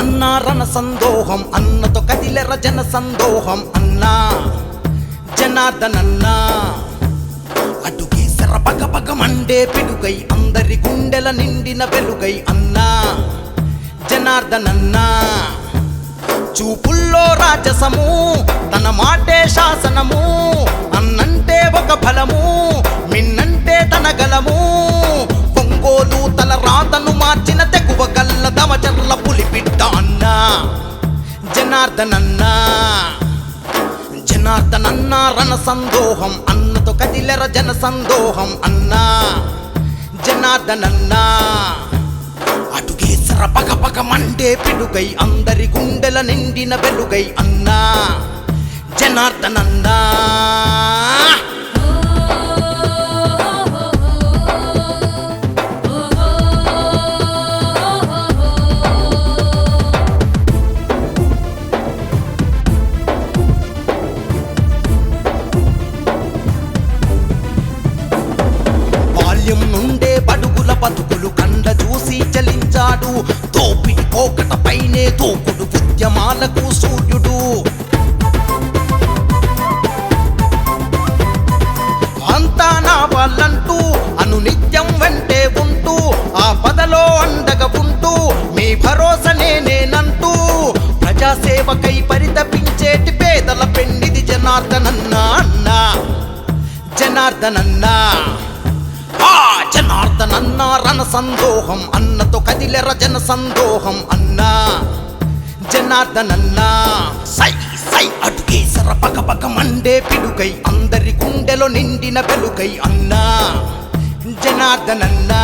జనార్దనన్నా రణ సందోహం అన్నతో కదిలెర జన సందోహం అన్నా జనార్దనన్నా అటుకేసర పగ పగ మండే పిడుగై అందరి గుండెల నిండిన వెలుగై అన్నా జనార్దనన్నా చూపుల్లో రాజసము తన మాటే శాసనము అన్నంటే ఒక బలము మిన్నంటే తన గలము పొంగోలు తల రాతను మార్చిన తెగువ గల్ల దమచర్ల పులిపిట్ట అన్నా జనార్దనన్నా జనార్దనన్నా రణ సందోహం అన్నతో కదిలెర జన సందోహం అన్నా జనార్దనన్నా అటుకేసర పగ పగ మండే పిడుగై అందరి గుండెల నిండిన వెలుగై అన్నా జనార్దనన్నా బాల్యం నుండే బడుగుల బతుకులు కండ చూసి చలించాడు తోపిడి కోకట పైనే తోకుడు ఉద్యమాలకు సూర్యుడు అంతా నా వాళ్ళంటూ అనునిత్యం వెంటే ఉంటూ ఆ పదలో అండగా ఉంటూ మీ భరోసా నేనంటూ ప్రజాసేవకై పరితపించేటి పేదల పెండిది జనార్దనన్నా అన్నా జనార్దనన్నా జనార్దనన్నా రణ సందోహం అన్నతో కదిలెర జన సందోహం అన్నా జనార్దనన్నా సై సై అటుకేసర పగ పగ మండే పిడుగై అందరి గుండెలో నిండిన వెలుగై అన్నా జనార్దనన్నా